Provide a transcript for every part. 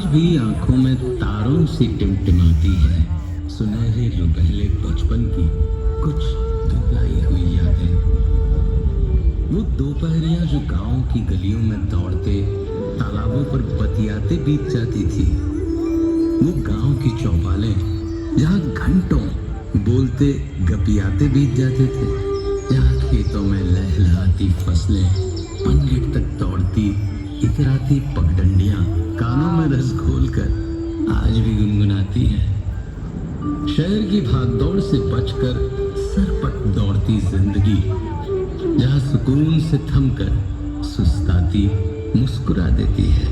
भी आंखों में तारों से टिमटिमाती है सुनहरे रुपहले बचपन की कुछ धुंधलाई हुई यादें। वो दोपहरियां जो गांव की गलियों में दौड़ते तालाबों पर बतियाते बीत जाती थी। वो गांव की चौपालें जहां घंटों बोलते गपियाते बीत जाते थे, जहां खेतों में लहलहाती फसलें अनगिनत तक दौड़ती इतराती पगडंडियां कानों में रस घोलकर आज भी गुनगुनाती हैं। शहर की भागदौड़ से बचकर सरपट दौड़ती जिंदगी, जहां सुकून से थमकर सुस्ताती मुस्कुरा देती है।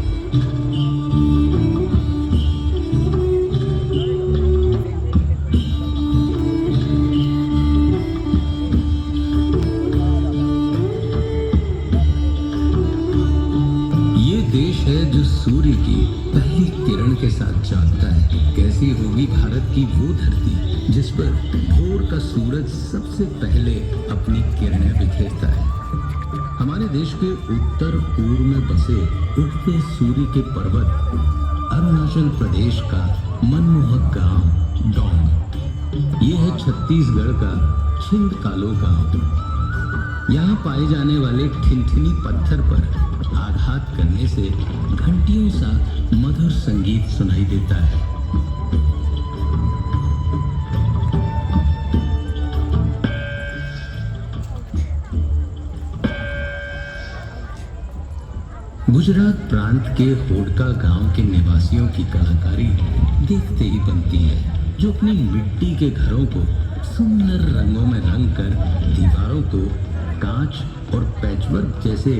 ये देश है जो सूर्य की पहली किरण के साथ जागता है। कैसी होगी भारत की वो धरती जिस पर भोर का सूरज सबसे पहले अपनी किरणें बिखेरता है। हमारे देश के उत्तर पूर्व में बसे उगते सूर्य के पर्वत अरुणाचल प्रदेश का मनमोहक गांव डोंग। ये है छत्तीसगढ़ का छिंदकालो गांव। यहाँ पाए जाने वाले ठिनठिनी पत्थर पर आघात करने से घंटियों सा मधुर संगीत सुनाई देता है। गुजरात प्रांत के होडका गांव के निवासियों की कलाकारी देखते ही बनती है, जो अपनी मिट्टी के घरों को सुंदर रंगों में रंग कर दीवारों को कांच और पैचवर्क जैसे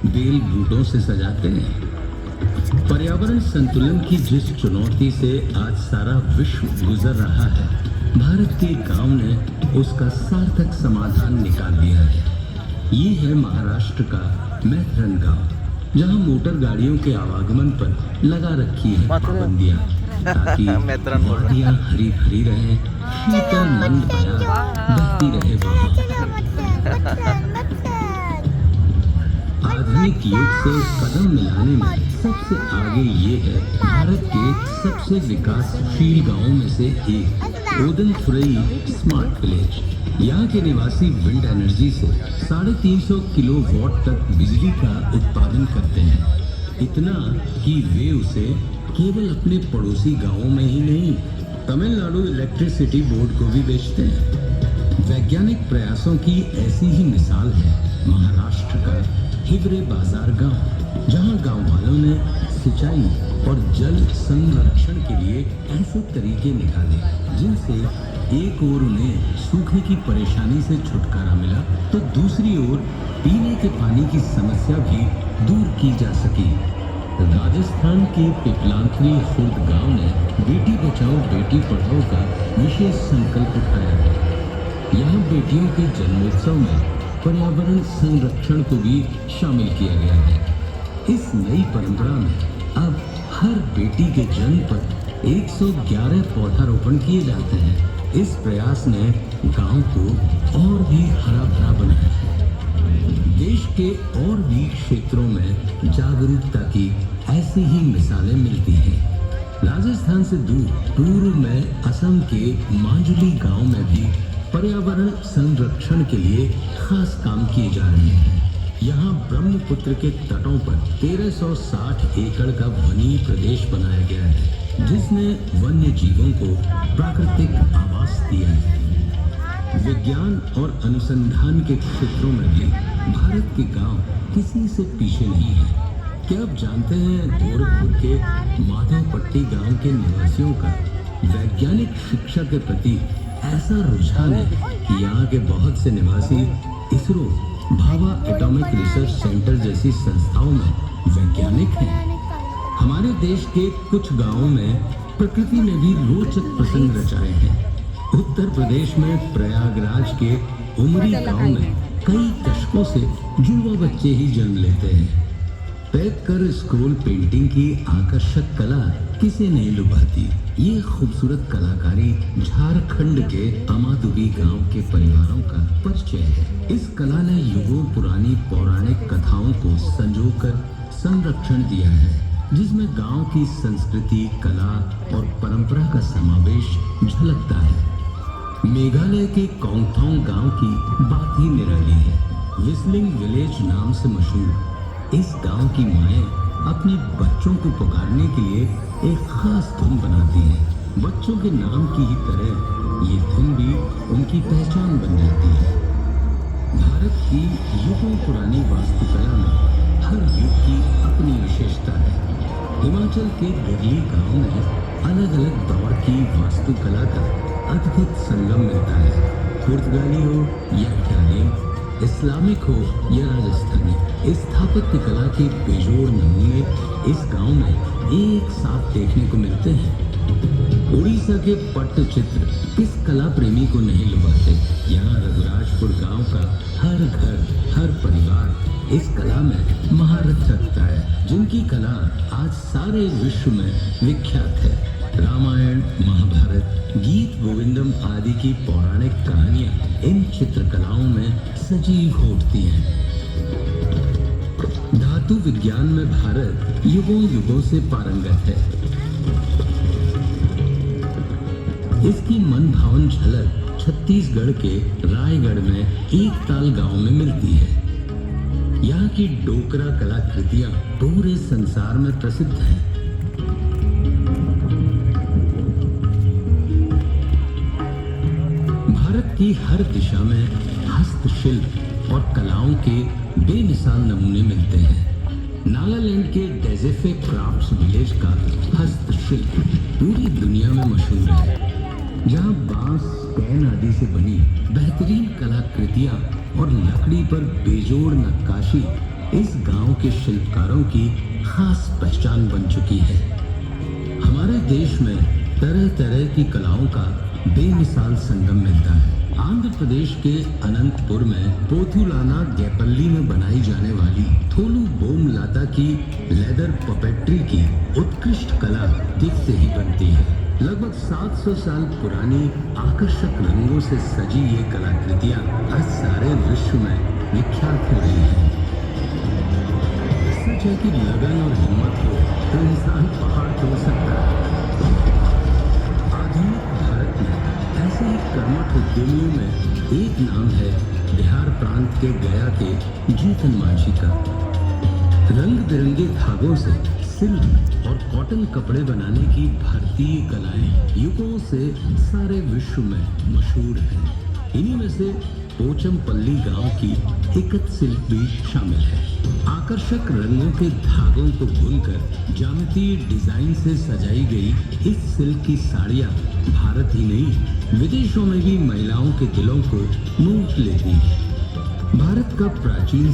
बेल बूटों से सजाते हैं। पर्यावरण संतुलन की जिस चुनौती से आज सारा विश्व गुजर रहा है, भारत के गांव ने उसका सार्थक समाधान निकाल दिया है। ये है महाराष्ट्र का मैथरन गांव, जहां मोटर गाड़ियों के आवागमन पर लगा रखी है पाबंदियां, ताकि वादियां हरी भरी रहे, शीतल मंद बया बहती रहे वहां। आधुनिक युग से कदम मिलाने में सबसे आगे ये है भारत के सबसे विकासशील गांवों में से एक ओदनथुरई स्मार्ट विलेज। यहाँ के निवासी विंड एनर्जी से 350 किलोवाट तक बिजली का उत्पादन करते हैं। इतना कि वे उसे केवल अपने पड़ोसी गांवों में ही नहीं, तमिलनाडु इलेक्ट्रिसिटी बोर्ड को भी बेचते हैं। वैज्ञानिक प्रयासों की ऐसी ही मिसाल है महाराष्ट्र का हिवरे बाजार गांव, जहां गांव वालों ने सिंचाई और जल संरक्षण के लिए ऐसे तरीके निकाले जिनसे एक ओर उन्हें सूखे की परेशानी से छुटकारा मिला, तो दूसरी ओर पीने के पानी की समस्या भी दूर की जा सकी। राजस्थान के पिपलांखरी खुर्द गांव ने बेटी बचाओ बेटी पढ़ाओ का विशेष संकल्प उठाया है। यहाँ बेटियों के जन्मोत्सव में पर्यावरण संरक्षण को भी शामिल किया गया है। इस नई परंपरा में अब हर बेटी के जन्म पर 111 पौधारोपण किए जाते हैं। इस प्रयास ने गांव को और भी हरा भरा बनाया है। देश के और भी क्षेत्रों में जागरूकता की ऐसी ही मिसालें मिलती हैं। राजस्थान से दूर पूर्व में असम के मांजुली गांव में भी पर्यावरण संरक्षण के लिए खास काम किए जा रहे हैं। यहाँ ब्रह्मपुत्र के तटों पर 1360 एकड़ का वनीय प्रदेश बनाया गया है, जिसने वन्य जीवों को प्राकृतिक आवास दिया है। विज्ञान और अनुसंधान के क्षेत्रों में भी भारत के गांव किसी से पीछे नहीं है। क्या आप जानते हैं गोरखपुर के माधवपट्टी गांव के निवासियों का वैज्ञानिक शिक्षा के प्रति ऐसा रुझान है कि यहाँ के बहुत से निवासी ISRO, Bhabha atomic research centre जैसी संस्थाओं में वैज्ञानिक हैं। हमारे देश के कुछ गांवों में प्रकृति ने भी रोचक प्रसंग रचाए हैं। उत्तर प्रदेश में प्रयागराज के उमरी गांव में कई दशकों से जुड़वा बच्चे ही जन्म लेते हैं। पैक कर स्क्रोल पेंटिंग की आकर्षक कला किसे नहीं लुभाती। ये खूबसूरत कलाकारी झारखंड के अमादुगी गांव के परिवारों का परिचय है। इस कला ने युगों पुरानी पौराणिक कथाओं को संजोकर संरक्षण दिया है। जिसमें गांव की संस्कृति, कला और परंपरा का समावेश झलकता है। मेघालय के कोंगथोंग गांव की बात ही निराली है। विस्लिंग विलेज नाम से मशहूर इस गांव की माएं अपने बच्चों को पुकारने के लिए एक खास धुन बनाती हैं। बच्चों के नाम की ही तरह ये धुन भी उनकी पहचान बन जाती है। भारत की युगों पुरानी वास्तुकला में हर युग की अपनी विशेषता है। हिमाचल के गरली गांव में अलग अलग दौर की वास्तुकला का अद्भुत संगम मिलता है। पुर्तगाली हो या इटालियन, इस्लामिक हो या राजस्थानी, स्थापत्य कला के बेजोड़ नमूने इस गांव में एक साथ देखने को मिलते हैं। उड़ीसा के पट्टचित्र किस कला प्रेमी को नहीं लुभाते। यहाँ रघुराजपुर गांव का हर घर, हर परिवार इस कला में महारत रखता है, जिनकी कला आज सारे विश्व में विख्यात है। रामायण, महाभारत, गीत गोविंदम आदि की पौराणिक कहानियां इन चित्रकलाओं में सजीव हो उठती हैं। धातु विज्ञान में भारत युगों युगों से पारंगत है। इसकी मनभावन झलक छत्तीसगढ़ के रायगढ़ में एकताल गांव में मिलती है। यहाँ की डोकरा कलाकृतियां पूरे संसार में प्रसिद्ध हैं। भारत की हर दिशा में हस्तशिल्प और कलाओं के बेमिसाल नमूने मिलते हैं। नागालैंड के डेजेफे क्राफ्ट्स विलेज का हस्तशिल्प पूरी दुनिया में मशहूर है। जहाँ बांस, कैन आदि से बनी बेहतरीन कलाकृतियां और लकड़ी पर बेजोड़ नक्काशी इस गांव के शिल्पकारों की खास पहचान बन चुकी है। हमारे देश में तरह तरह की कलाओं का बेमिसाल संगम मिलता है। आंध्र प्रदेश के अनंतपुर में पोथुलाना गेपल्ली में बनाई जाने वाली थोलू बोम लाता की लेदर पपेट्री की उत्कृष्ट कला दिल से ही बनती है। लगभग 700 साल पुरानी आकर्षक रंगों से सजी ये कलाकृतियां आज सारे विश्व में विख्यात हो रही हैं। सच है कि लगन और हिम्मत हो तो इंसान पहाड़ तोड़ सकता है। आधुनिक भारत में ऐसे ही कर्मठ उद्यमियों में एक नाम है बिहार प्रांत के गया के जीतन मांझी का। रंग बिरंगे धागों से सिल्क और कॉटन कपड़े बनाने की भारतीय कलाएं युगों से सारे विश्व में मशहूर हैं। इन्हीं में से पोचमपल्ली गांव की इकत सिल्क भी शामिल है। आकर्षक रंगों के धागों को बुनकर ज्यामितीय डिजाइन से सजाई गई इस सिल्क की साड़ियां भारत ही नहीं विदेशों में भी महिलाओं के दिलों को मोह लेती हैं। भारत का प्राचीन